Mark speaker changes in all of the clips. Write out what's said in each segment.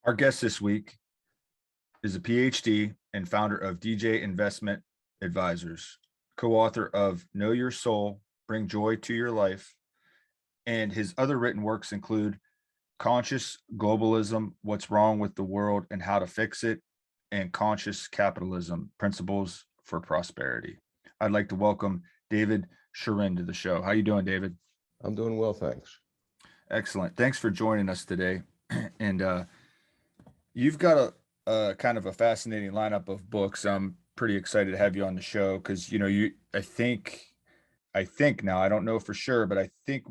Speaker 1: Our guest this week is a PhD and founder of DJ Investment Advisors, co-author of Know Your Soul, Bring Joy to Your Life, and his other written works include Conscious Globalism, What's Wrong with the World and How to Fix It, and Conscious Capitalism, Principles for Prosperity. I'd like to welcome David Schwerin to the show. How you doing, David?
Speaker 2: I'm doing well, thanks.
Speaker 1: Excellent. Thanks for joining us today. And you've got a kind of a fascinating lineup of books. I'm pretty excited to have you on the show because, I think now, I don't know for sure, but I think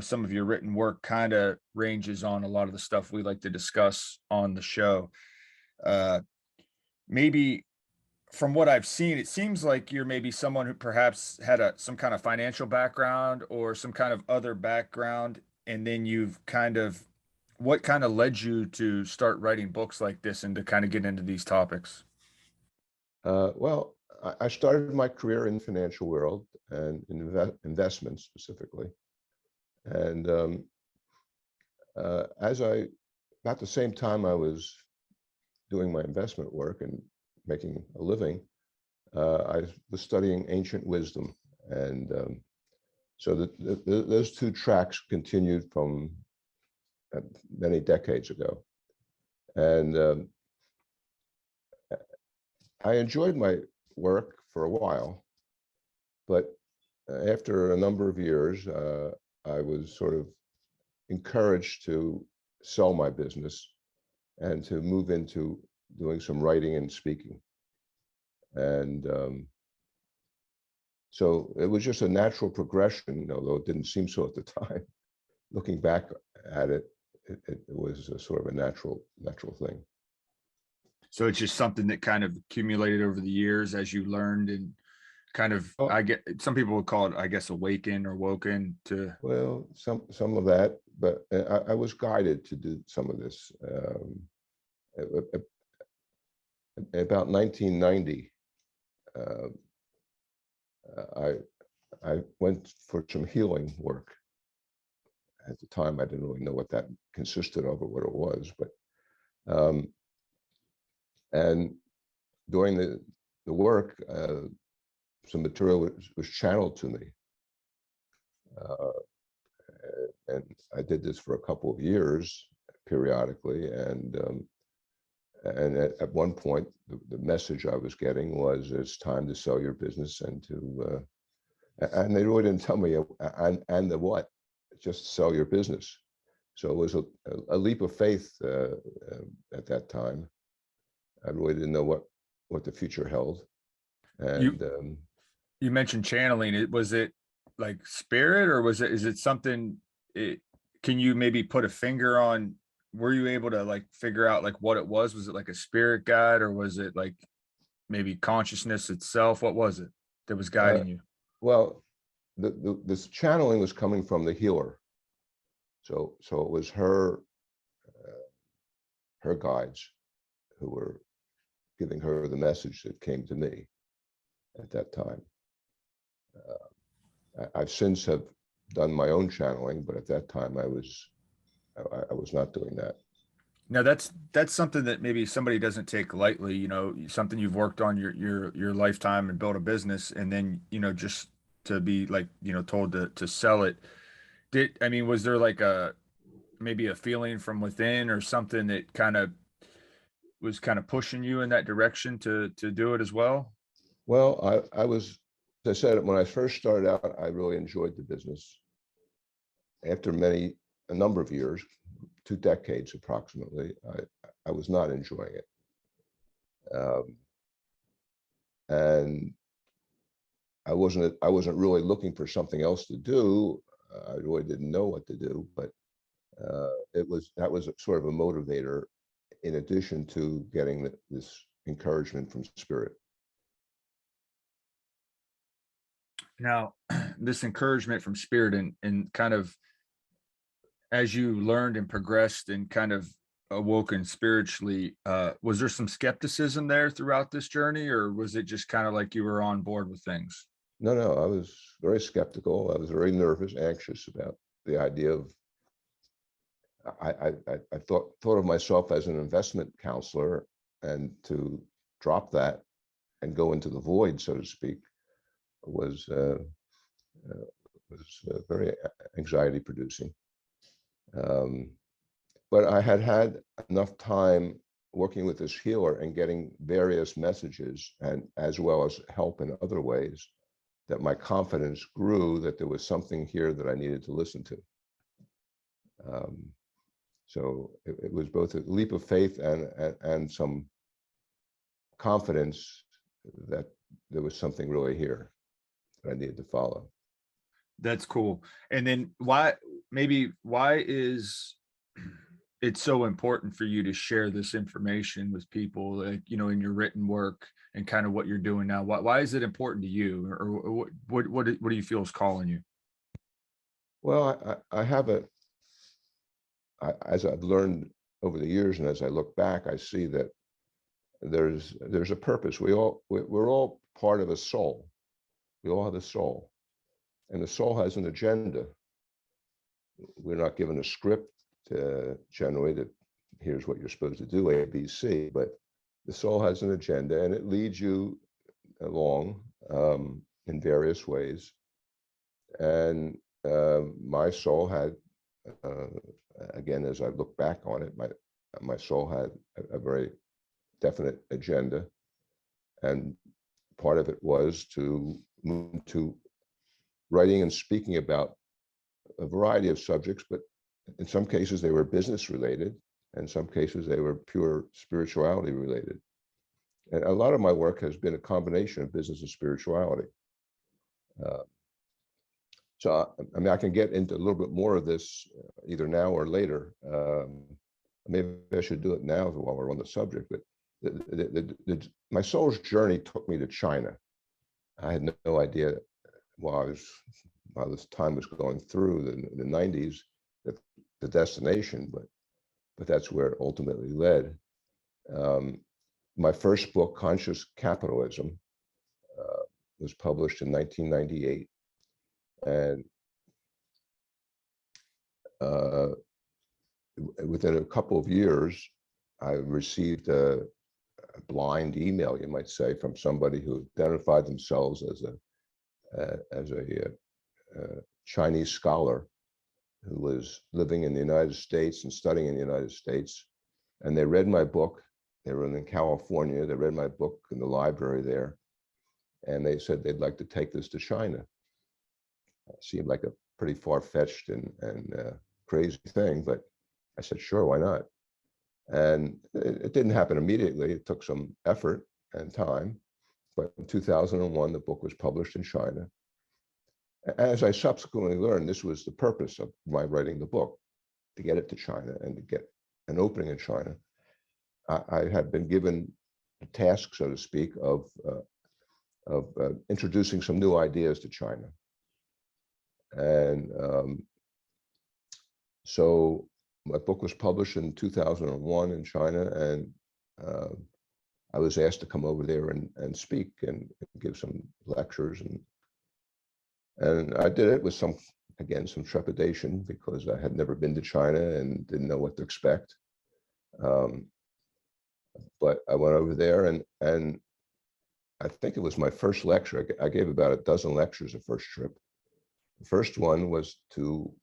Speaker 1: some of your written work kind of ranges on a lot of the stuff we like to discuss on the show. Maybe from what I've seen, it seems like you're maybe someone who perhaps had some kind of financial background or some kind of other background. And then what kind of led you to start writing books like this and to kind of get into these topics?
Speaker 2: Well, I started my career in the financial world and in investments specifically. And about the same time I was doing my investment work and making a living, I was studying ancient wisdom. And so those two tracks continued from many decades ago. And I enjoyed my work for a while, but after a number of years, I was sort of encouraged to sell my business and to move into doing some writing and speaking. And so it was just a natural progression, although it didn't seem so at the time. Looking back at it, it was a sort of a natural thing.
Speaker 1: So it's just something that kind of accumulated over the years as you learned and kind of, some people would call it, I guess, awaken or woken to.
Speaker 2: Well, some of that, but I was guided to do some of this. About 1990, I went for some healing work. At the time, I didn't really know what that consisted of or what it was, but and during the work, some material was channeled to me, and I did this for a couple of years periodically, and at one point, the message I was getting was, "It's time to sell your business," and they really didn't tell me and the what. Just sell your business. So it was a leap of faith at that time. I really didn't know what the future held. And
Speaker 1: you mentioned channeling. Was it like spirit, or is it something? Can you maybe put a finger on? Were you able to like figure out like what it was? Was it like a spirit guide, or was it like maybe consciousness itself? What was it that was guiding you?
Speaker 2: Well, this channeling was coming from the healer. So it was her guides who were giving her the message that came to me at that time. I've since have done my own channeling, but at that time I was not doing that.
Speaker 1: Now that's something that maybe somebody doesn't take lightly, something you've worked on your lifetime and built a business, and then, just to be like, told to sell it. Was there like maybe a feeling from within or something that was pushing you in that direction to do it as well?
Speaker 2: Well, I was, as I said, when I first started out, I really enjoyed the business. After a number of years, 2 decades approximately, I was not enjoying it. And I wasn't really looking for something else to do. I really didn't know what to do, but that was sort of a motivator in addition to getting this encouragement from spirit.
Speaker 1: Now, this encouragement from spirit and kind of as you learned and progressed and kind of awoken spiritually, was there some skepticism there throughout this journey, or was it just kind of like you were on board with things?
Speaker 2: No, I was very skeptical. I was very nervous, anxious about the idea of I thought of myself as an investment counselor, and to drop that and go into the void, so to speak, was very anxiety producing. But I had enough time working with this healer and getting various messages, and as well as help in other ways, that my confidence grew that there was something here that I needed to listen to. So it was both a leap of faith and some confidence that there was something really here that I needed to follow.
Speaker 1: That's cool. And then why is it so important for you to share this information with people, like, you know, in your written work and kind of what you're doing now? Why is it important to you, or what do you feel is calling you?
Speaker 2: Well, I have as I've learned over the years, and as I look back, I see that there's a purpose. We're all part of a soul. We all have a soul, and the soul has an agenda. We're not given a script generally that here's what you're supposed to do, A, B, C, but the soul has an agenda, and it leads you along in various ways. And my soul had, again, as I look back on it, my soul had a very definite agenda, and part of it was to move to writing and speaking about a variety of subjects, but in some cases they were business related, and in some cases they were pure spirituality related. And a lot of my work has been a combination of business and spirituality. So, I mean, I can get into a little bit more of this either now or later. Maybe I should do it now while we're on the subject, but my soul's journey took me to China. I had no idea while this time was going through the 90s, that the destination, but that's where it ultimately led. My first book, Conscious Capitalism, was published in 1998. And within a couple of years, I received a blind email, you might say, from somebody who identified themselves as a Chinese scholar who was living in the United States and studying in the United States. And they read my book. They were in California. They read my book in the library there. And they said they'd like to take this to China. It seemed like a pretty far-fetched and crazy thing, but I said, sure, why not? And it didn't happen immediately. It took some effort and time. But in 2001, the book was published in China. As I subsequently learned, this was the purpose of my writing the book, to get it to China and to get an opening in China. I had been given the task, so to speak, of introducing some new ideas to China. And so my book was published in 2001 in China, and I was asked to come over there and speak and give some lectures, and I did it with some trepidation, because I had never been to China and didn't know what to expect. But I went over there, and I think it was my first lecture. I gave about a dozen lectures the first trip. The first one was to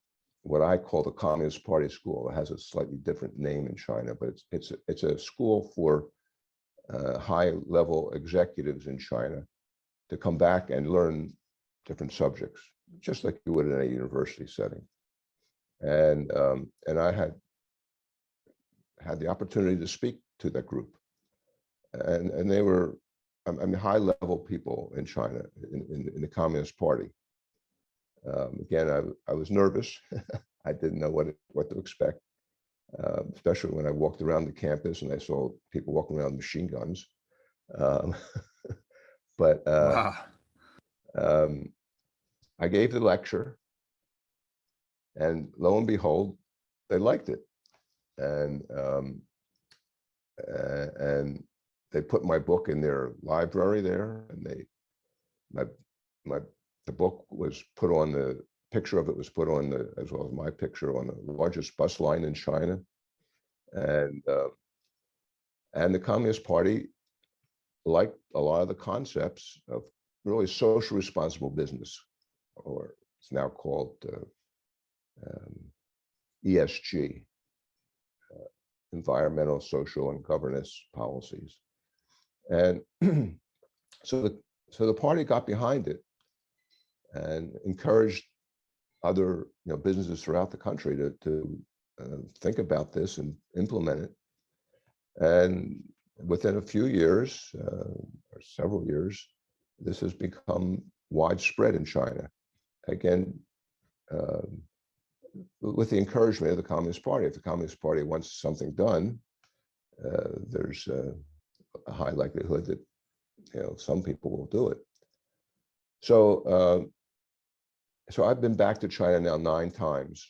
Speaker 2: what I call the Communist Party School. It has a slightly different name in China, but it's a school for high-level executives in China to come back and learn different subjects, just like you would in a university setting. And I had the opportunity to speak to that group, and they were, I mean, high-level people in China in the Communist Party. Again, I was nervous. I didn't know what to expect, especially when I walked around the campus and I saw people walking around with machine guns. But
Speaker 1: Wow.
Speaker 2: I gave the lecture, and lo and behold, they liked it, and they put my book in their library there, and the book was put on the picture of it was put on the, as well as my picture, on the largest bus line in China. And the Communist Party liked a lot of the concepts of really social responsible business, or it's now called ESG, environmental, social, and governance policies. And so the party got behind it and encouraged other businesses throughout the country to think about this and implement it. And within a few years, or several years, this has become widespread in China. Again, with the encouragement of the Communist Party. If the Communist Party wants something done, there's a high likelihood that some people will do it. So, so I've been back to China now 9 times,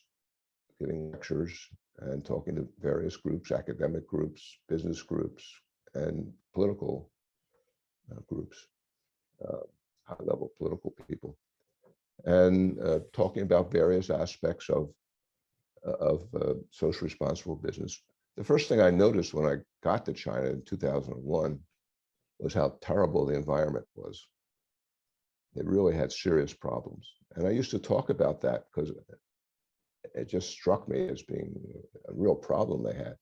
Speaker 2: giving lectures and talking to various groups, academic groups, business groups, and political groups, high-level political people, and talking about various aspects of social responsible business. The first thing I noticed when I got to China in 2001 was how terrible the environment was. They really had serious problems. And I used to talk about that because it just struck me as being a real problem they had.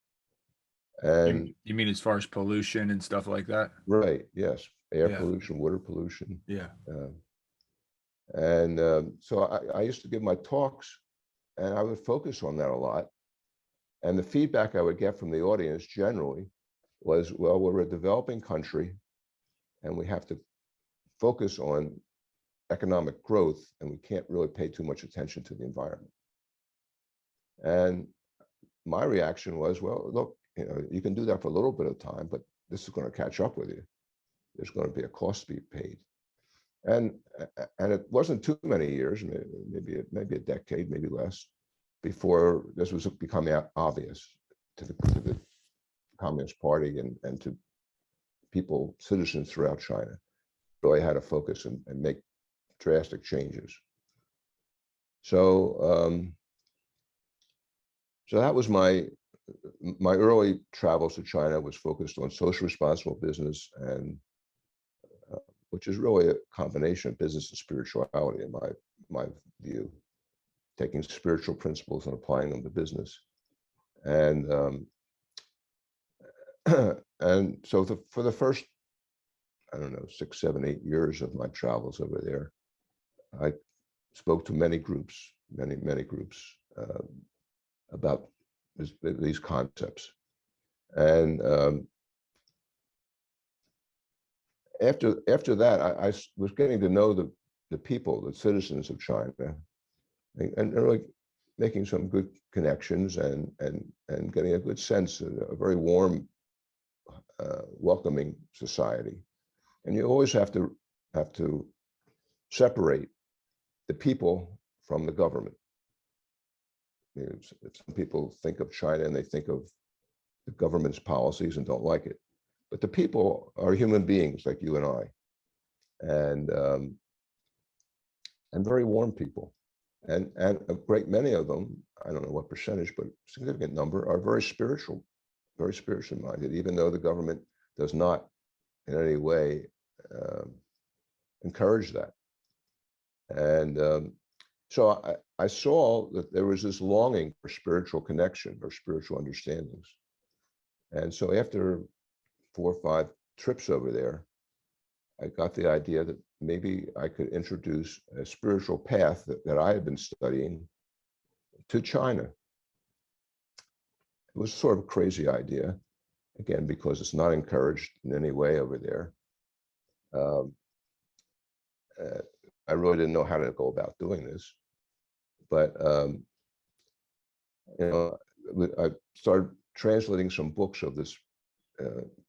Speaker 2: And
Speaker 1: you mean as far as pollution and stuff like that?
Speaker 2: Right, yes. Air pollution, water pollution.
Speaker 1: Yeah.
Speaker 2: So I used to give my talks, and I would focus on that a lot. And the feedback I would get from the audience generally was, well, we're a developing country, and we have to focus on economic growth, and we can't really pay too much attention to the environment. And my reaction was, well, look, you can do that for a little bit of time, but this is going to catch up with you. There's going to be a cost to be paid. And it wasn't too many years, maybe a decade, maybe less, before this was becoming obvious to the Communist Party and to people, citizens throughout China, really had to focus and make drastic changes. So, so that was my early travels to China was focused on social responsible business, and which is really a combination of business and spirituality in my view, taking spiritual principles and applying them to business. And and so for the first, I don't know, 6, 7, 8 years of my travels over there, I spoke to many groups about these concepts. And after that, I was getting to know the people, the citizens of China, and really making some good connections and getting a good sense of a very warm, welcoming society. And you always have to separate the people from the government. Some people think of China and they think of the government's policies and don't like it. But the people are human beings like you and I, and very warm people. And a great many of them, I don't know what percentage, but a significant number, are very spiritually minded, even though the government does not in any way encourage that. And so I saw that there was this longing for spiritual connection or spiritual understandings. And so after 4 or 5 trips over there, I got the idea that maybe I could introduce a spiritual path that I had been studying to China. It was sort of a crazy idea, again, because it's not encouraged in any way over there. I really didn't know how to go about doing this, but I started translating some books of this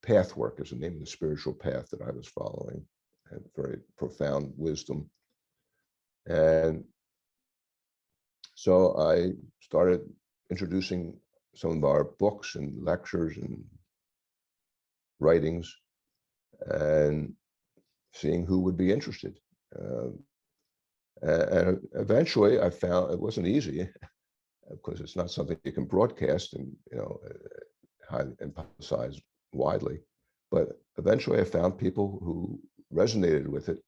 Speaker 2: path work, is the name of the spiritual path that I was following, and very profound wisdom. And so I started introducing some of our books and lectures and writings and seeing who would be interested. And eventually I found it wasn't easy because it's not something you can broadcast and, and publicize widely. But eventually I found people who resonated with it,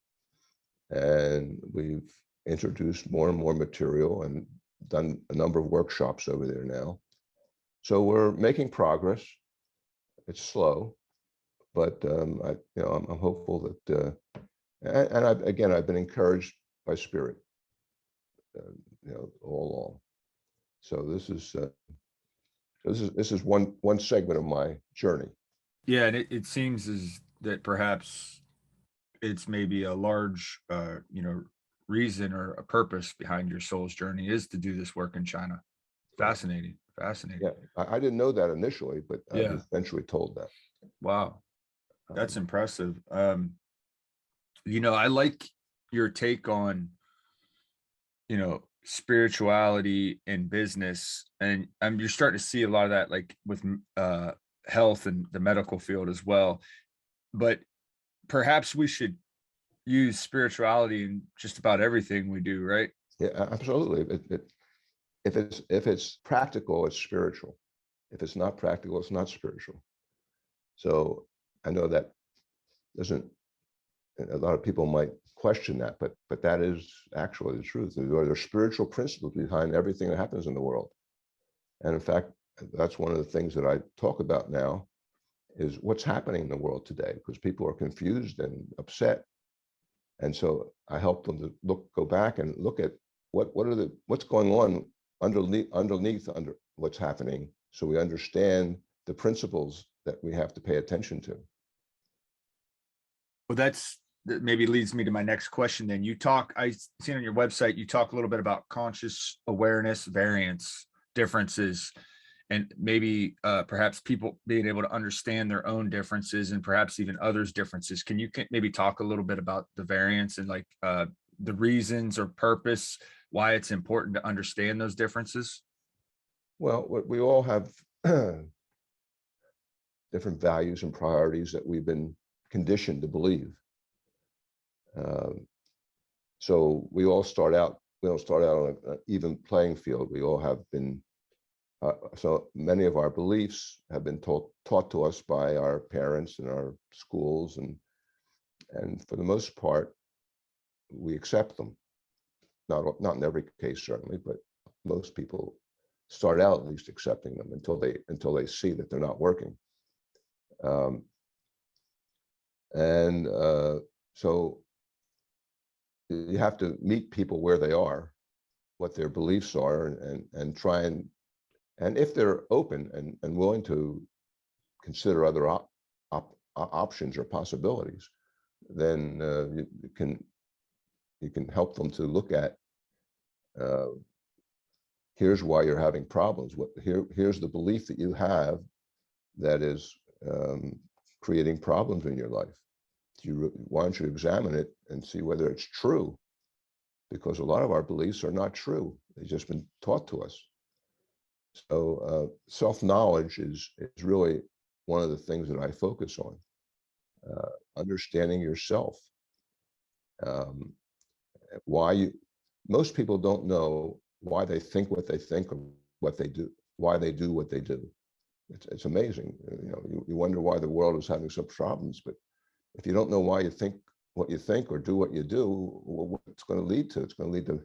Speaker 2: and we've introduced more and more material and done a number of workshops over there now. So we're making progress. It's slow, but I'm hopeful that, and I've been encouraged by spirit, all along. So this is one segment of my journey.
Speaker 1: Yeah, and it seems as that perhaps it's maybe a large, reason or a purpose behind your soul's journey is to do this work in China.
Speaker 2: Right.
Speaker 1: Fascinating, fascinating.
Speaker 2: Yeah, I didn't know that initially, but I
Speaker 1: Yeah.
Speaker 2: was eventually told that.
Speaker 1: Wow, that's
Speaker 2: Um,
Speaker 1: impressive. I like your take on, spirituality and business, and you're starting to see a lot of that, like with health and the medical field as well. But perhaps we should use spirituality in just about everything we do, right?
Speaker 2: yeah, absolutely. If it's practical, it's spiritual. If it's not practical, it's not spiritual. So I know that doesn't. A lot of people might question that, but that is actually the truth. There are spiritual principles behind everything that happens in the world, and in fact, that's one of the things that I talk about now is what's happening in the world today, because people are confused and upset. And so I help them to go back and look at what's going on underneath what's happening, so we understand the principles that we have to pay attention to.
Speaker 1: Well, that maybe leads me to my next question. Then I seen on your website, you talk a little bit about conscious awareness, variance, differences, and maybe perhaps people being able to understand their own differences and perhaps even others' differences. Can you maybe talk a little bit about the variance and like the reasons or purpose why it's important to understand those differences?
Speaker 2: Well, we all have different values and priorities that we've been conditioned to believe. Um, so we don't start out on an even playing field. We all have been, so many of our beliefs have been taught to us by our parents and our schools, and for the most part, we accept them. Not in every case, certainly, but most people start out at least accepting them until they see that they're not working. Um, and so you have to meet people where they are, what their beliefs are, and try and if they're open and willing to consider other options or possibilities, then you can help them to look at, here's why you're having problems. Here's the belief that you have that is creating problems in your life. Why don't you examine it and see whether it's true? Because a lot of our beliefs are not true. They've just been taught to us. So self-knowledge is really one of the things that I focus on. Understanding yourself. Most people don't know why they think what they think or what they do, why they do what they do. It's amazing. You wonder why the world is having some problems, but if you don't know why you think what you think or do what you do, well, what's going to lead to? It's going to lead to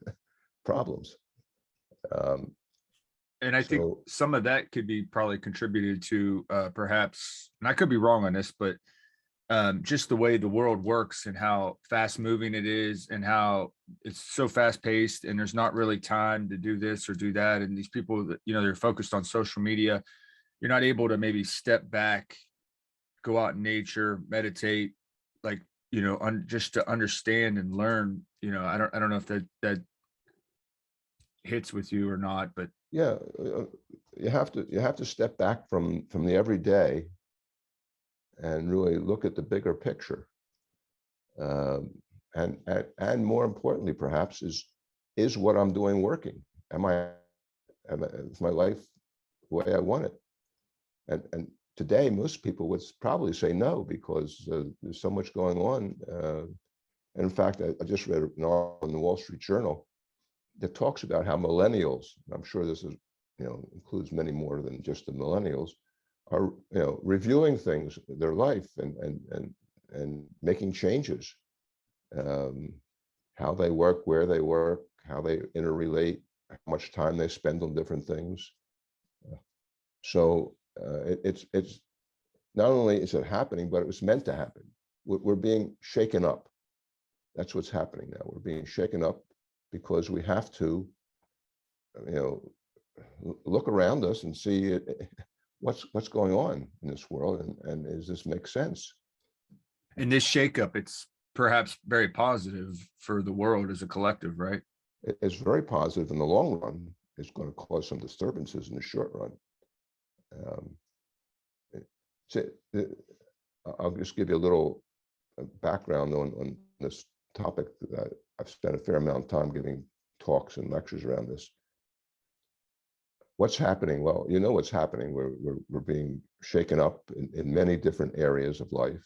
Speaker 2: problems.
Speaker 1: And I think
Speaker 2: So
Speaker 1: some of that could be probably contributed to perhaps, and I could be wrong on this, but just the way the world works and how fast moving it is and how it's so fast paced and there's not really time to do this or do that. And these people that, they're focused on social media, you're not able to maybe step back, go out in nature, meditate, like, just to understand and learn. I don't know if that hits with you or not, but
Speaker 2: yeah, you have to step back from the everyday and really look at the bigger picture. And more importantly, perhaps, is what I'm doing working? Is my life the way I want it? And today, most people would probably say no, because there's so much going on And in fact, I just read an article in the Wall Street Journal that talks about how millennials, I'm sure this is, includes many more than just the millennials, are, reviewing things, their life, and making changes, how they work, where they work, how they interrelate, how much time they spend on different things. So it's not only is it happening, but it was meant to happen. We're being shaken up. That's what's happening now. We're being shaken up because we have to, look around us and see what's going on in this world, and does this make sense?
Speaker 1: In this shakeup, it's perhaps very positive for the world as a collective, right?
Speaker 2: It's very positive in the long run. It's going to cause some disturbances in the short run. So I'll just give you a little background on this topic. That I've spent a fair amount of time giving talks and lectures around this. What's happening? Well, you know what's happening. We're being shaken up in many different areas of life,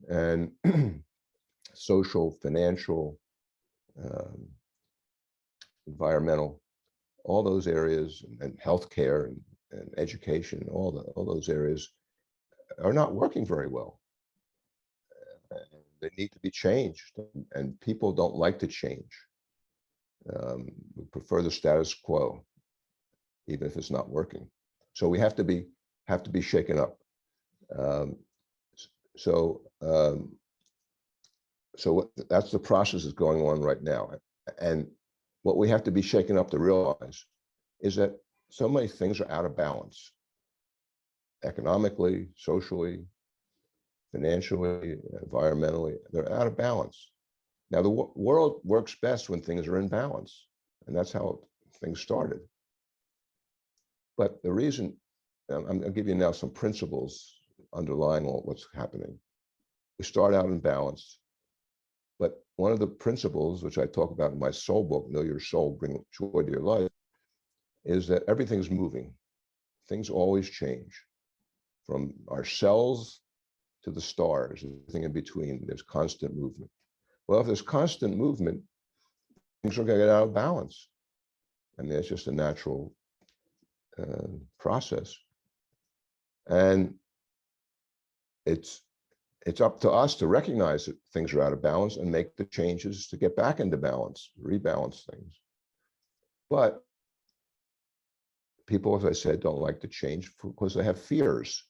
Speaker 2: and social, financial, environmental, all those areas, and healthcare and education, all those areas are not working very well. They need to be changed, and people don't like to change. We prefer the status quo, even if it's not working. So we have to be shaken up. So that's the process that's going on right now. And what we have to be shaken up to realize is that so many things are out of balance, economically, socially, financially, environmentally. They're out of balance. Now, the world works best when things are in balance, and that's how things started. But the reason, I'll give you now some principles underlying all what's happening. We start out in balance, but one of the principles, which I talk about in my soul book, Know Your Soul, Bring Joy to Your Life, is that everything's moving. Things always change. From our cells to the stars, everything in between, there's constant movement. Well, if there's constant movement, things are going to get out of balance. And that's just a natural process. And it's up to us to recognize that things are out of balance and make the changes to get back into balance, rebalance things. But people, as I said, don't like to change because they have fears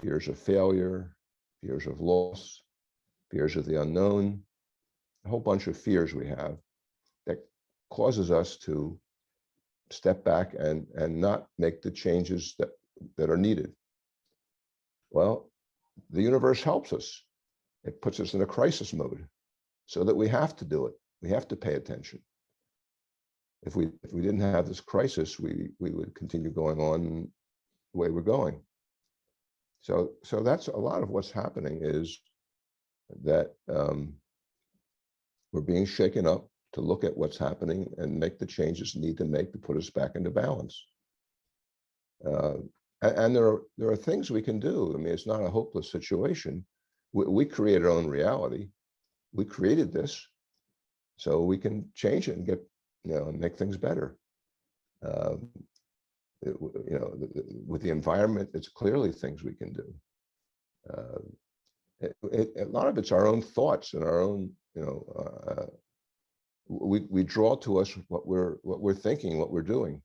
Speaker 2: of failure, fears of loss, fears of the unknown, a whole bunch of fears we have that causes us to step back and not make the changes that are needed. Well, the universe helps us. It puts us in a crisis mode so that we have to do it. We have to pay attention. If we didn't have this crisis, we would continue going on the way we're going. So that's a lot of what's happening, is that we're being shaken up to look at what's happening and make the changes need to make to put us back into balance. And there are things we can do. I mean, it's not a hopeless situation. We create our own reality. We created this, so we can change it and get, and make things better. With the environment, it's clearly things we can do. A lot of it's our own thoughts and our own, we draw to us what we're thinking, what we're doing.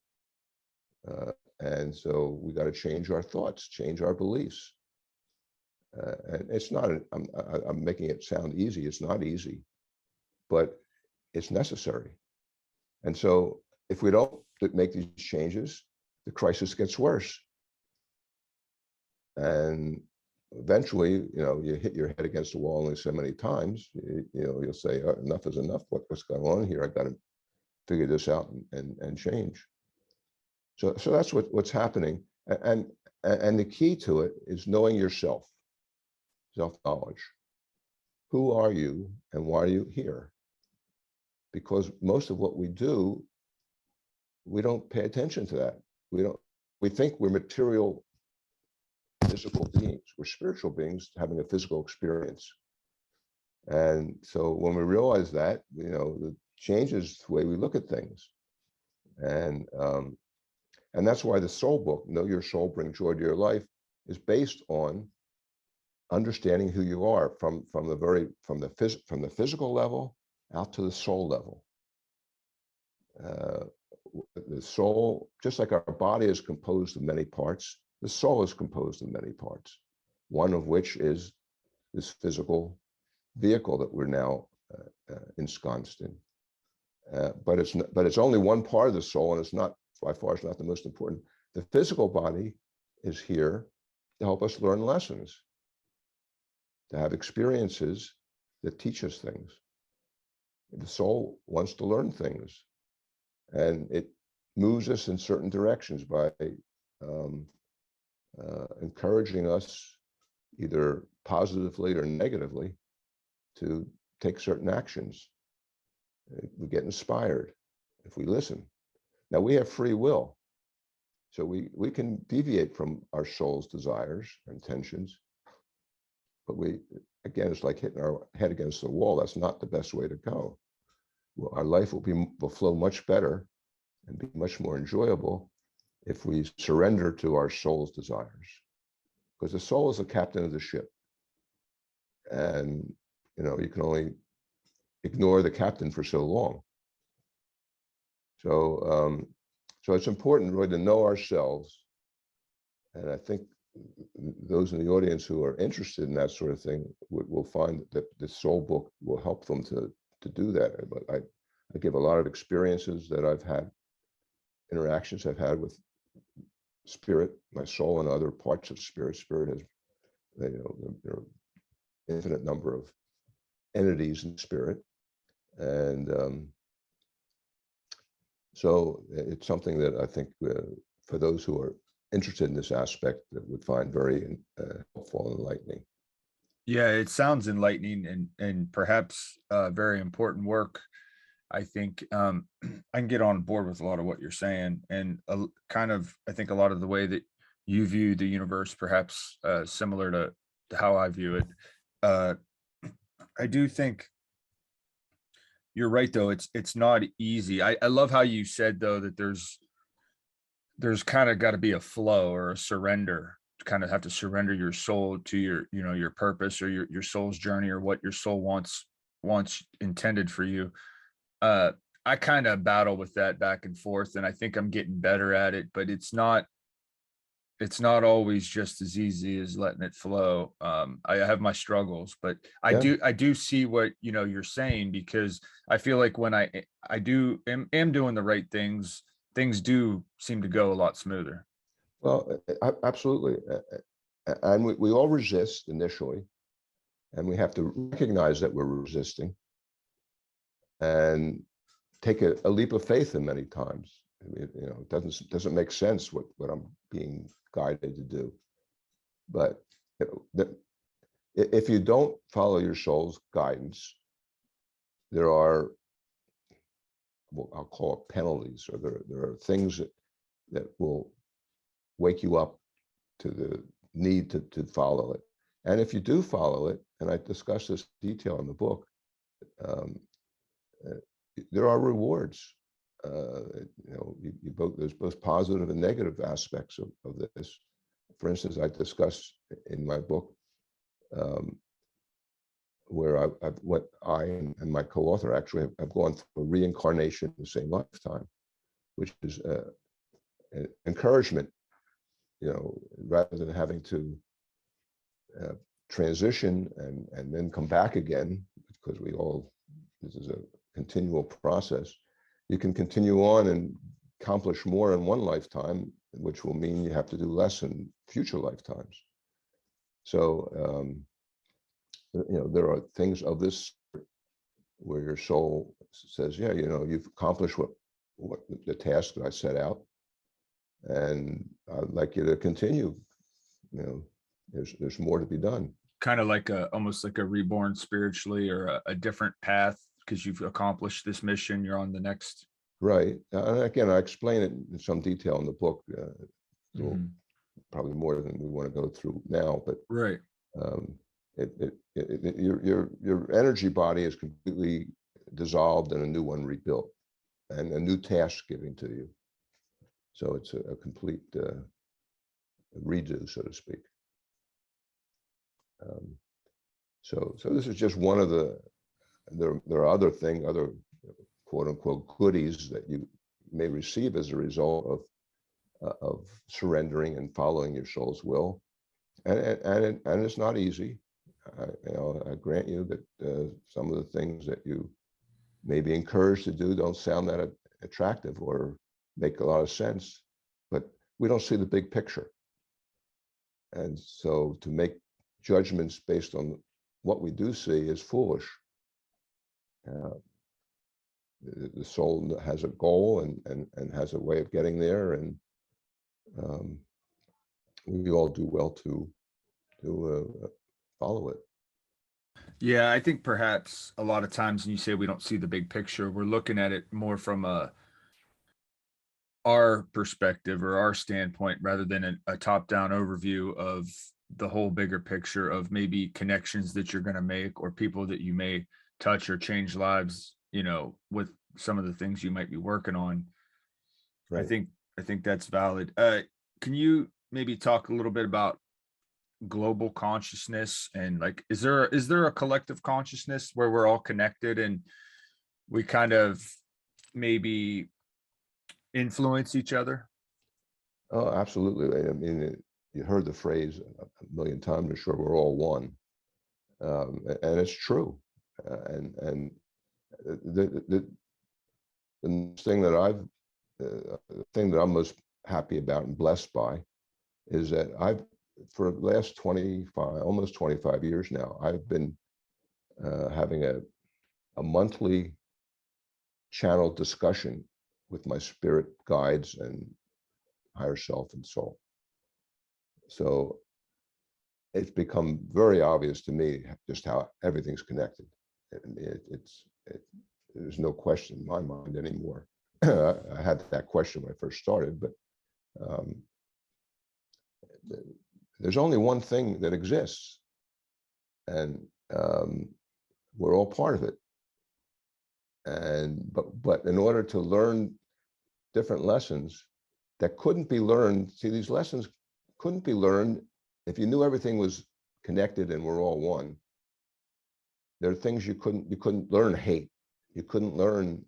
Speaker 2: And so we got to change our thoughts, change our beliefs. And it's not, I'm making it sound easy. It's not easy, but it's necessary. And so if we don't make these changes, the crisis gets worse. And eventually, you hit your head against the wall only so many times, you'll say, oh, enough is enough. What's going on here? I got to figure this out and change. So that's what's happening. And the key to it is knowing yourself, self-knowledge. Who are you and why are you here? Because most of what we do, we don't pay attention to that. We think we're material, physical beings. We're spiritual beings having a physical experience. And so when we realize that, it changes the way we look at things. And that's why the soul book, Know Your Soul, Bring Joy to Your Life, is based on understanding who you are from the physical level out to the soul level. The soul, just like our body is composed of many parts, the soul is composed of many parts, one of which is this physical vehicle that we're now ensconced in. But it's only one part of the soul, and it's not, by far, it's not the most important. The physical body is here to help us learn lessons, to have experiences that teach us things. The soul wants to learn things, and it moves us in certain directions by encouraging us, either positively or negatively, to take certain actions. We get inspired if we listen. Now, we have free will, so we can deviate from our soul's desires and intentions, but again, it's like hitting our head against the wall. That's not the best way to go. Well, our life will flow much better and be much more enjoyable if we surrender to our soul's desires, because the soul is the captain of the ship, and you can only ignore the captain for so long. So it's important really to know ourselves, and I think those in the audience who are interested in that sort of thing will find that the soul book will help them to do that. But I give a lot of experiences that I've had, interactions I've had with spirit, my soul, and other parts of spirit. Spirit has, there are infinite number of entities in spirit, and so it's something that I think for those who are interested in this aspect, that would find very helpful and enlightening.
Speaker 1: Yeah, it sounds enlightening and perhaps very important work. I think I can get on board with a lot of what you're saying, and I think a lot of the way that you view the universe, perhaps similar to how I view it. I do think you're right, though. It's not easy. I love how you said, though, that there's kind of got to be a flow or a surrender. To kind of have to surrender your soul to your purpose, or your soul's journey, or what your soul wants intended for you. I kind of battle with that back and forth, and I think I'm getting better at it, but it's not always just as easy as letting it flow. I have my struggles, but I
Speaker 2: Yeah.
Speaker 1: do see what you're saying, because I feel like when I am doing the right things do seem to go a lot smoother.
Speaker 2: Well, absolutely. And we all resist initially, and we have to recognize that we're resisting and take a leap of faith in many times. It doesn't make sense what I'm being guided to do. But if you don't follow your soul's guidance, there are, well, I'll call it penalties, or there are things that will wake you up to the need to follow it. And if you do follow it, and I discuss this detail in the book, there are rewards. There's both positive and negative aspects of this. For instance, I discuss in my book where I and my co-author actually have gone through a reincarnation in the same lifetime, which is an encouragement, rather than having to transition and then come back again, because this is a continual process. You can continue on and accomplish more in one lifetime, which will mean you have to do less in future lifetimes. So, there are things of this where your soul says, yeah, you've accomplished what the task that I set out, and I'd like you to continue. There's more to be done.
Speaker 1: Kind of like almost like a reborn spiritually, or a different path, because you've accomplished this mission, you're on the next.
Speaker 2: Right. And again, I explain it in some detail in the book,
Speaker 1: Mhm.
Speaker 2: probably more than we want to go through now, but
Speaker 1: Right.
Speaker 2: your energy body is completely dissolved and a new one rebuilt, and a new task given to you. So it's a complete redo, so to speak. So this is just one of the. There are other quote unquote goodies that you may receive as a result of surrendering and following your soul's will, and it's not easy. I grant you that some of the things that you may be encouraged to do don't sound that attractive or make a lot of sense, but we don't see the big picture. And so to make judgments based on what we do see is foolish. The soul has a goal and has a way of getting there, and we all do well to follow it.
Speaker 1: Yeah, I think perhaps a lot of times when you say we don't see the big picture, we're looking at it more from our perspective or our standpoint rather than a top-down overview of the whole bigger picture of maybe connections that you're going to make or people that you may touch or change lives, with some of the things you might be working on.
Speaker 2: Right.
Speaker 1: I think that's valid. Can you maybe talk a little bit about global consciousness and like, is there a collective consciousness where we're all connected and we kind of maybe influence each other?
Speaker 2: Oh, absolutely. I mean, you heard the phrase a million times. I'm sure we're all one, and it's true. And the thing that the thing that I'm most happy about and blessed by is that for the last 25, almost 25 years now, I've been having a monthly channeled discussion with my spirit guides and higher self and soul. So it's become very obvious to me just how everything's connected. There's no question in my mind anymore. I had that question when I first started, but there's only one thing that exists, and we're all part of it. And but in order to learn different lessons that couldn't be learned, see, these lessons couldn't be learned if you knew everything was connected and we're all one. There are things you couldn't learn hate, you couldn't learn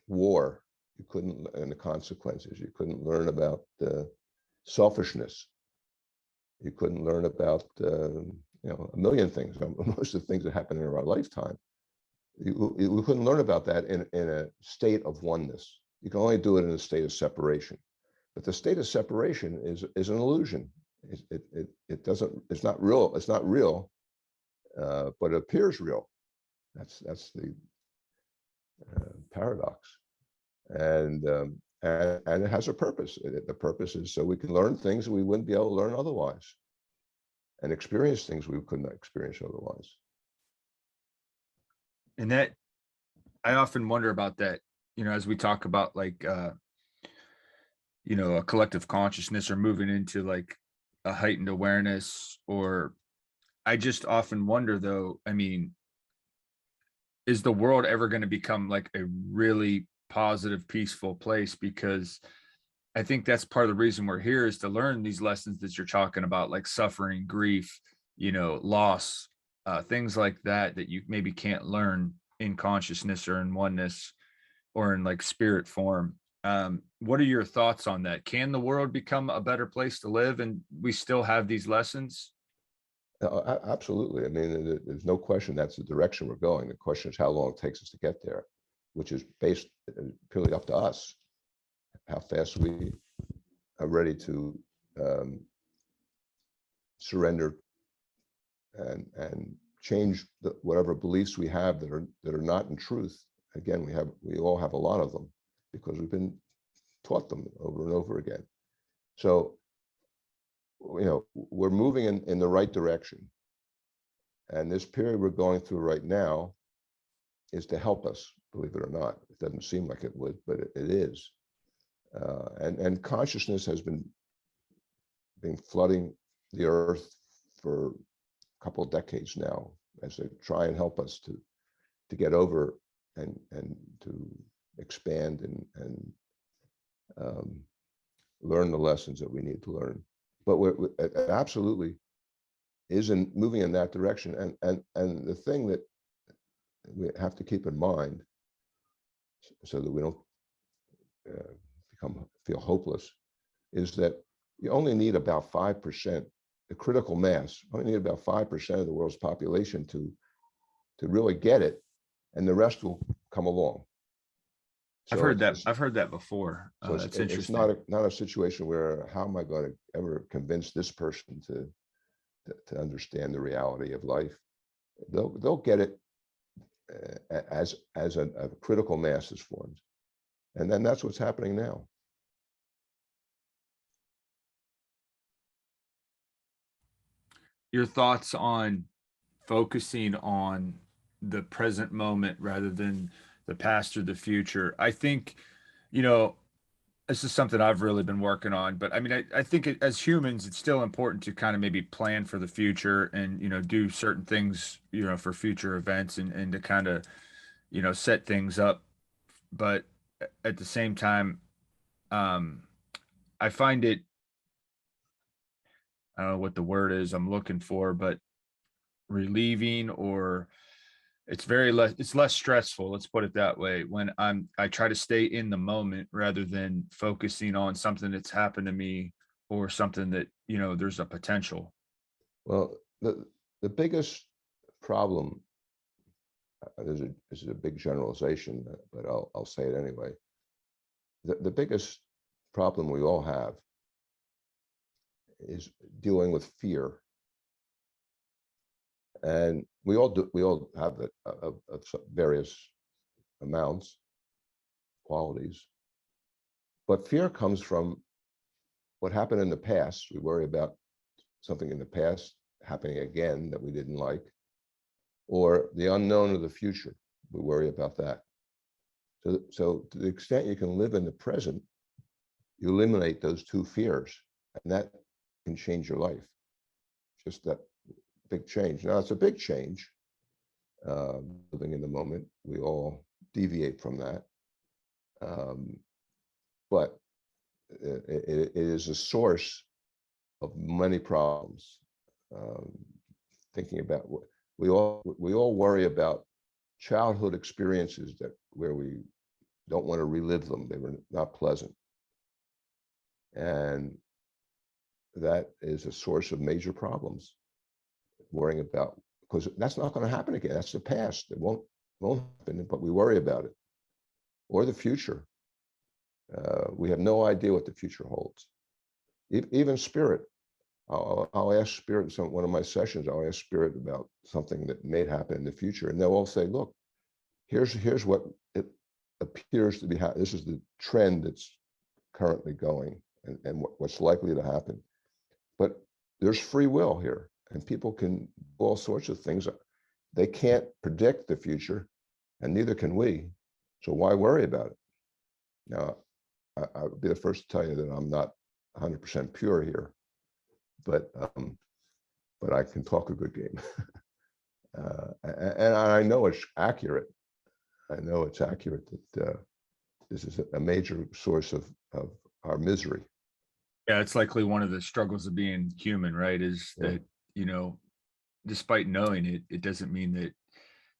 Speaker 2: war, you couldn't learn the consequences, you couldn't learn about selfishness, you couldn't learn about a million things. Most of the things that happen in our lifetime, we couldn't learn about that in a state of oneness. You can only do it in a state of separation. But the state of separation is an illusion. It doesn't. It's not real. It's not real, but it appears real. That's the paradox, and it has a purpose. The purpose is so we can learn things that we wouldn't be able to learn otherwise, and experience things we couldn't experience otherwise.
Speaker 1: And that, I often wonder about that, as we talk about like, a collective consciousness or moving into like a heightened awareness, or I just often wonder though, I mean, is the world ever going to become like a really positive, peaceful place? Because I think that's part of the reason we're here, is to learn these lessons that you're talking about, like suffering, grief, loss, things like that you maybe can't learn in consciousness or in oneness or in like spirit form. What are your thoughts on that? Can the world become a better place to live and we still have these lessons?
Speaker 2: Absolutely. I mean, there's no question that's the direction we're going. The question is how long it takes us to get there, which is based purely up to us, how fast we are ready to surrender and change whatever beliefs we have that are not in truth. Again, we all have a lot of them because we've been taught them over and over again. So, we're moving in the right direction. And this period we're going through right now is to help us, believe it or not. It doesn't seem like it would, but it is. And consciousness has been flooding the earth for couple of decades now, as they try and help us to get over and to expand and learn the lessons that we need to learn. But it absolutely is moving in that direction. And the thing that we have to keep in mind, so that we don't feel hopeless, is that you only need about 5%, the critical mass, only need about 5% of the world's population to really get it, and the rest will come along.
Speaker 1: I've heard that before.
Speaker 2: So
Speaker 1: That's
Speaker 2: it's
Speaker 1: interesting.
Speaker 2: not a situation where, how am I going to ever convince this person to understand the reality of life? They'll get it as a critical mass is formed, and then that's what's happening now.
Speaker 1: Your thoughts on focusing on the present moment rather than the past or the future? I think, you know, this is something I've really been working on, but I mean, I think as humans, it's still important to kind of maybe plan for the future and, do certain things, for future events and to kind of, set things up. But at the same time, um, I find it, I don't know what the word is I'm looking for, but relieving, or it's less stressful, let's put it that way, when I try to stay in the moment rather than focusing on something that's happened to me or something that, there's a potential.
Speaker 2: Well, the biggest problem, this is a big generalization, but I'll say it anyway. The biggest problem we all have is dealing with fear. And we all have it of various amounts, qualities. But fear comes from what happened in the past. We worry about something in the past happening again that we didn't like, or the unknown of the future. We worry about that. So to the extent you can live in the present, you eliminate those two fears, and that can change your life. Just that big change. Now, it's a big change, living in the moment. We all deviate from that. But it is a source of many problems. Thinking about what we all worry about childhood experiences where we don't want to relive them. They were not pleasant. And that is a source of major problems. Worrying about, because that's not going to happen again. That's the past. It won't happen, but we worry about it. Or the future. We have no idea what the future holds. Even spirit. I'll ask spirit in one of my sessions. I'll ask spirit about something that may happen in the future, and they'll all say, "Look, here's what it appears to be. This is the trend that's currently going, and what's likely to happen. But there's free will here, and people can do all sorts of things. They can't predict the future, and neither can we. So why worry about it?" Now, I would be the first to tell you that I'm not 100% pure here, but I can talk a good game, and I know it's accurate. I know it's accurate that this is a major source of our misery.
Speaker 1: Yeah, it's likely one of the struggles of being human, right? Is
Speaker 2: Yeah.
Speaker 1: that, despite knowing it, it doesn't mean that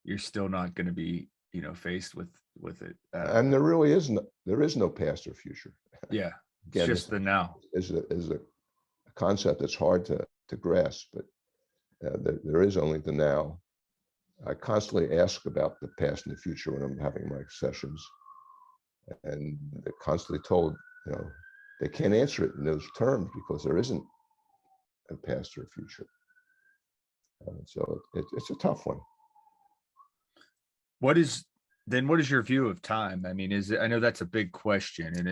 Speaker 1: you're still not going to be, faced with it.
Speaker 2: And there is no past or future.
Speaker 1: Yeah, it's
Speaker 2: Again,
Speaker 1: just
Speaker 2: this
Speaker 1: the now.
Speaker 2: is a concept that's hard to grasp, but there is only the now. I constantly ask about the past and the future when I'm having my sessions, and they're constantly told, they can't answer it in those terms because there isn't a past or a future. So it's a tough one.
Speaker 1: What is your view of time? I mean, I know that's a big question, and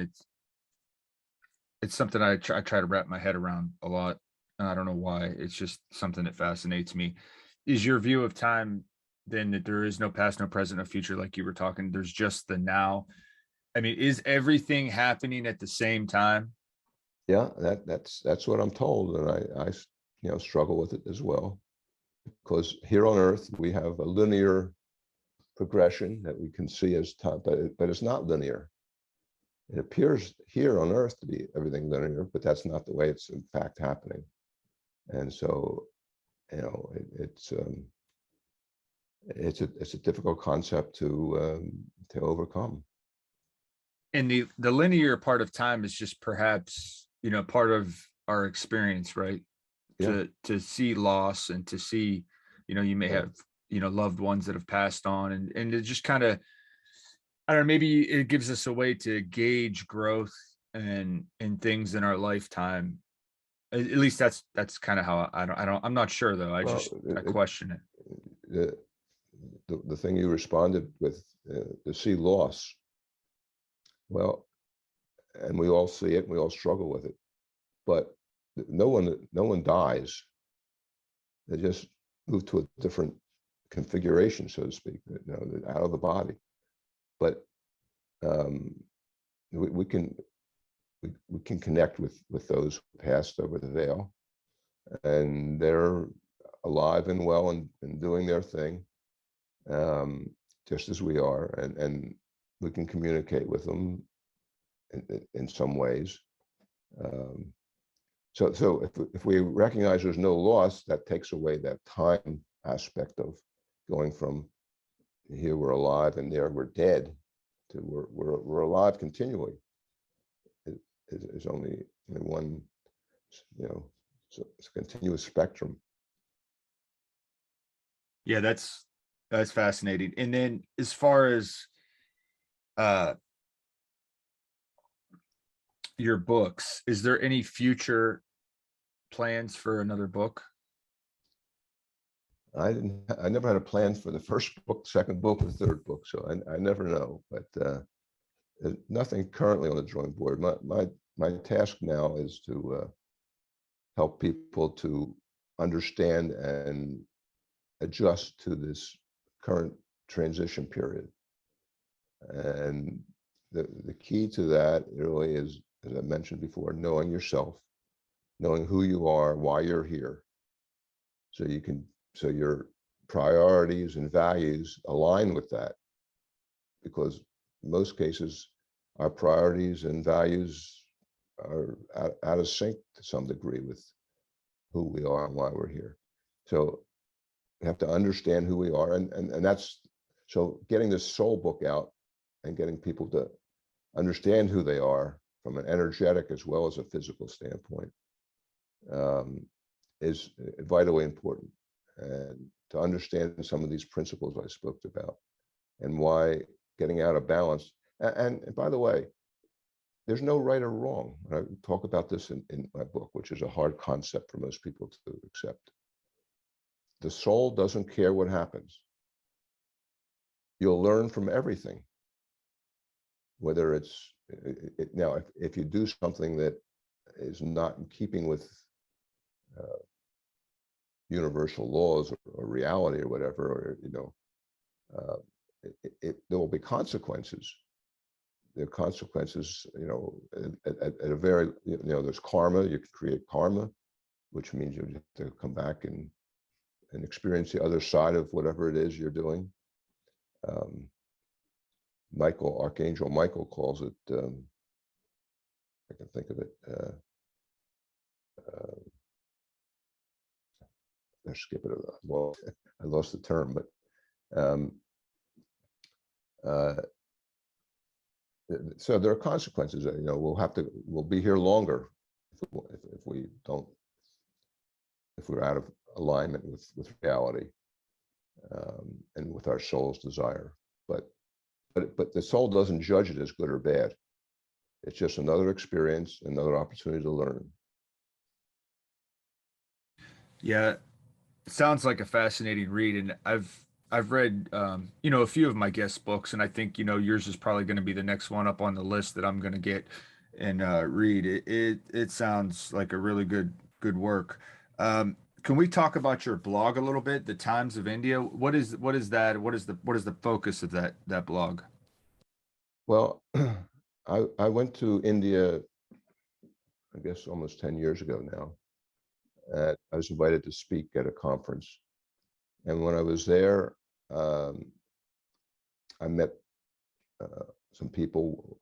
Speaker 1: it's something I try to wrap my head around a lot. And I don't know why. It's just something that fascinates me. Is your view of time then that there is no past, no present, no future, like you were talking? There's just the now. I mean, is everything happening at the same time?
Speaker 2: Yeah, that's what I'm told, and I struggle with it as well. because here on Earth, we have a linear progression that we can see as time, but it's not linear. It appears here on Earth to be everything linear, but that's not the way it's in fact happening. And so, you know, it's a difficult concept to overcome.
Speaker 1: And the linear part of time is just perhaps, you know, part of our experience, right?
Speaker 2: Yeah,
Speaker 1: To see loss and to see, you know, you may
Speaker 2: yeah.
Speaker 1: have, you know, loved ones that have passed on, and it just kind of, I don't know, maybe it gives us a way to gauge growth and things in our lifetime. At least that's kind of how I'm not sure though.
Speaker 2: Well,
Speaker 1: I question it.
Speaker 2: the, the thing you responded with, to see loss. Well, and we all see it, and we all struggle with it, but no one dies. They just move to a different configuration, so to speak, you know, out of the body. But um, we can we can connect with those who passed over the veil, and they're alive and well and doing their thing, um, just as we are, and we can communicate with them in some ways. Um, so if we recognize there's no loss, that takes away that time aspect of going from here we're alive and there we're dead to we're alive continually. It is only one, you know, it's a continuous spectrum.
Speaker 1: Yeah, that's fascinating. And then as far as uh your books, is there any future plans for another book?
Speaker 2: I never had a plan for the first book, second book, or third book, so I never know. But there's nothing currently on the drawing board. My task now is to help people to understand and adjust to this current transition period. And the key to that really is, as I mentioned before, knowing yourself, knowing who you are, why you're here, so you can, so your priorities and values align with that. Because in most cases, our priorities and values are out of sync to some degree with who we are and why we're here. So we have to understand who we are, and that's, so getting this soul book out and getting people to understand who they are from an energetic as well as a physical standpoint, um, is vitally important. And to understand some of these principles I spoke about and why getting out of balance. And by the way, there's no right or wrong. I talk about this in my book, which is a hard concept for most people to accept. The soul doesn't care what happens. You'll learn from everything, whether it's now, if you do something that is not in keeping with universal laws or reality or whatever, or you know, there will be consequences. There are consequences, you know, at a very, you know, there's karma. You can create karma, which means you have to come back and experience the other side of whatever it is you're doing. Archangel Michael calls it, I can think of it, I skip it, well, I lost the term, but uh, so there are consequences. You know, we'll be here longer if we don't, if we're out of alignment with reality, and with our soul's desire. But the soul doesn't judge it as good or bad. It's just another experience, another opportunity to learn.
Speaker 1: Yeah, it sounds like a fascinating read, and I've read you know, a few of my guest books, and I think, you know, yours is probably going to be the next one up on the list that I'm going to get and read. It sounds like a really good work. Can we talk about your blog a little bit, The Times of India? What is that? What is the focus of that blog?
Speaker 2: Well, I went to India, I guess almost 10 years ago now. I was invited to speak at a conference, And when I was there, I met some people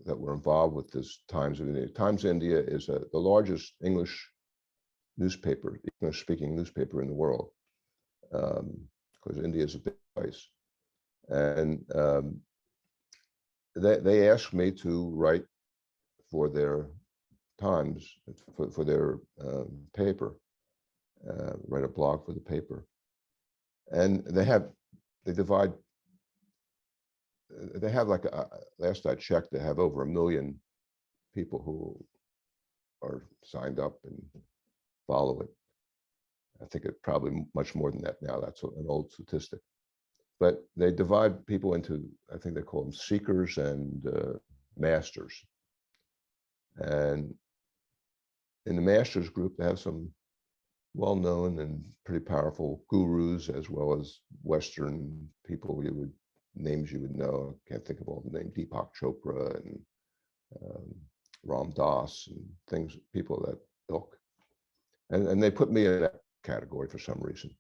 Speaker 2: that were involved with this Times of India. Times of India is the largest English newspaper, English-speaking newspaper in the world, because India is a big place. And they asked me to write for their Times, for their paper, write a blog for the paper. And they have like, last I checked, they have over 1 million people who are signed up and follow it. I think it's probably much more than that now. That's an old statistic. But they divide people into, I think they call them seekers and masters. And in the masters group, they have some well-known and pretty powerful gurus, as well as Western people names you would know. I can't think of all the names, Deepak Chopra and Ram Dass and things, people that ilk. And they put me in that category for some reason.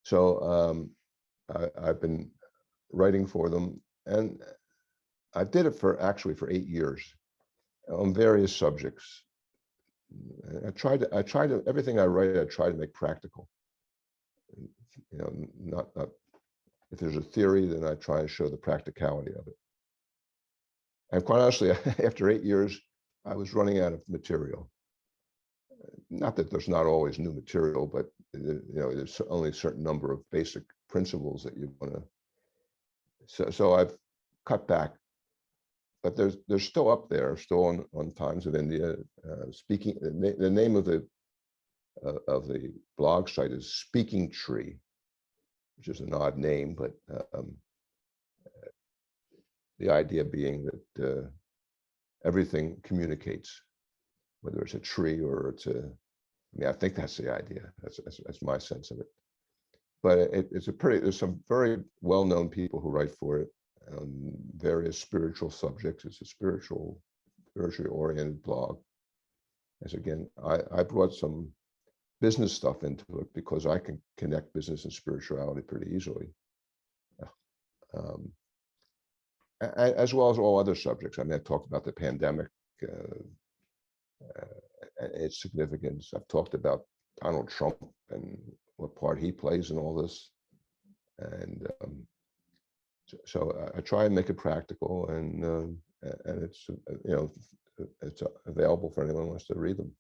Speaker 2: So I've been writing for them, and I did it actually for 8 years on various subjects. I try to everything I write, I try to make practical. You know, not if there's a theory, then I try to show the practicality of it. And quite honestly, after 8 years, I was running out of material. Not that there's not always new material, but you know, there's only a certain number of basic principles that you want to. So I've cut back, but they're still up there, still on Times of India. Speaking, the name of the blog site is Speaking Tree, which is an odd name, but the idea being that everything communicates, whether it's a tree or it's a. I mean, I think that's the idea. That's my sense of it. But there's some very well-known people who write for it on various spiritual subjects. It's a spiritually oriented blog. As again, I brought some business stuff into it because I can connect business and spirituality pretty easily. As well as all other subjects. I mean, I talked about the pandemic, its significance. I've talked about Donald Trump and what part he plays in all this. And so I try and make it practical, and it's, you know, it's available for anyone who wants to read them.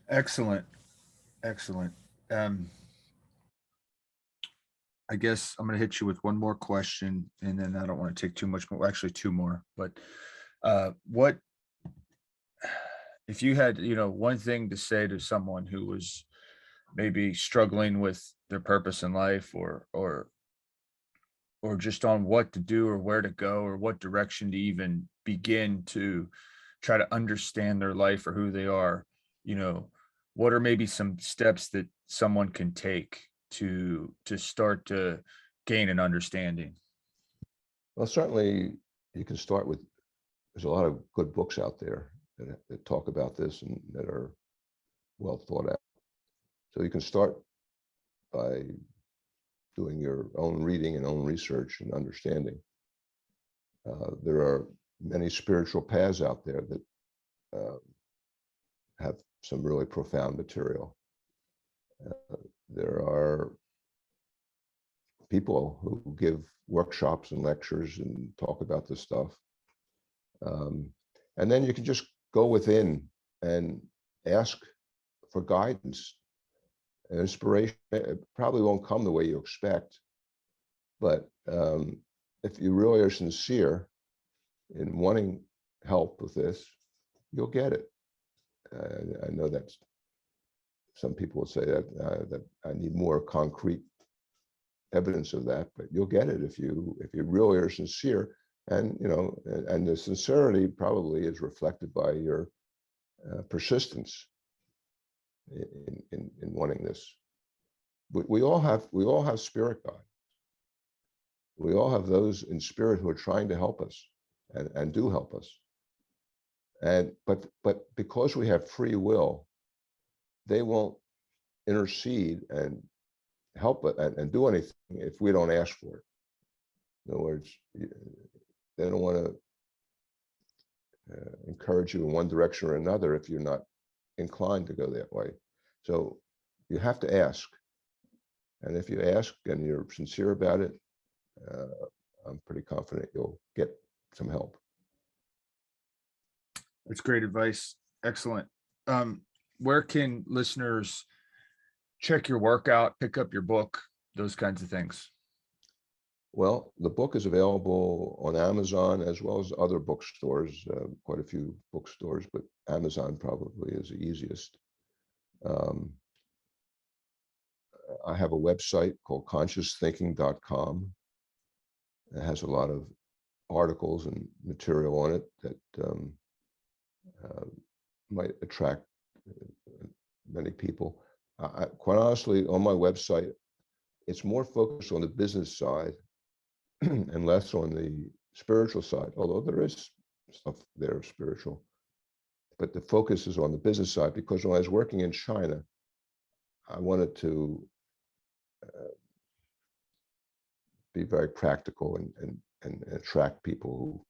Speaker 1: Excellent. I guess I'm going to hit you with one more question, and then I don't want to take too much more. Actually, two more. But what if you had, one thing to say to someone who was maybe struggling with their purpose in life, or just on what to do or where to go or what direction to even begin to try to understand their life or who they are, what are maybe some steps that someone can take to start to gain an understanding?
Speaker 2: Well, certainly you can start with, there's a lot of good books out there that talk about this and that are well thought out. So you can start by doing your own reading and own research and understanding. There are many spiritual paths out there that have some really profound material. There are people who give workshops and lectures and talk about this stuff. And then you can just go within and ask for guidance and inspiration. It probably won't come the way you expect, but if you really are sincere in wanting help with this, you'll get it. I know that some people will say that I need more concrete evidence of that, but you'll get it if you really are sincere, and and the sincerity probably is reflected by your persistence in wanting this. We all have spirit guides. We all have those in spirit who are trying to help us and do help us. But because we have free will, they won't intercede and help and do anything if we don't ask for it. In other words, they don't want to encourage you in one direction or another if you're not inclined to go that way. So you have to ask. And if you ask and you're sincere about it, I'm pretty confident you'll get some help.
Speaker 1: That's great advice. Excellent. Where can listeners check your work out, pick up your book, those kinds of things?
Speaker 2: Well, the book is available on Amazon as well as other bookstores, quite a few bookstores, but Amazon probably is the easiest. I have a website called consciousthinking.com. It has a lot of articles and material on it that might attract many people. Quite honestly, on my website, it's more focused on the business side and less on the spiritual side, although there is stuff there spiritual. But the focus is on the business side because when I was working in China, I wanted to be very practical and attract people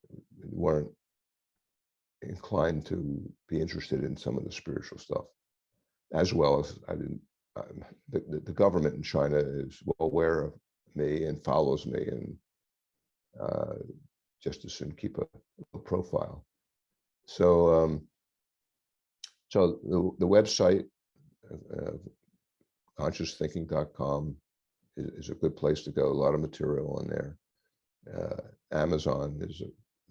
Speaker 2: who weren't inclined to be interested in some of the spiritual stuff, as well as the government in China is well aware of me and follows me and just as soon keep a profile. So so the website consciousthinking.com is a good place to go. A lot of material on there. Amazon is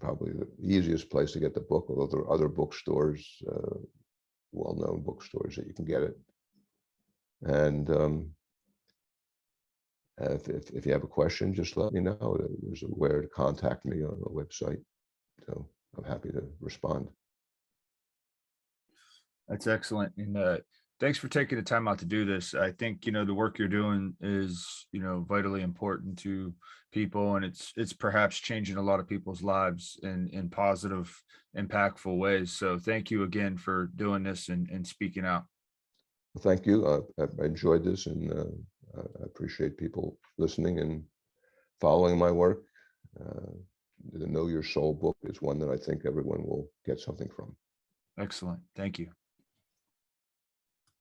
Speaker 2: probably the easiest place to get the book, although there are other bookstores, well-known bookstores that you can get it. And if you have a question, just let me know. There's a where to contact me on the website. So I'm happy to respond.
Speaker 1: That's excellent. And thanks for taking the time out to do this. I think, the work you're doing is, vitally important to people, and it's perhaps changing a lot of people's lives in positive, impactful ways. So thank you again for doing this and speaking out.
Speaker 2: Well, thank you. I enjoyed this, and I appreciate people listening and following my work. The Know Your Soul book is one that I think everyone will get something from.
Speaker 1: Excellent. Thank you.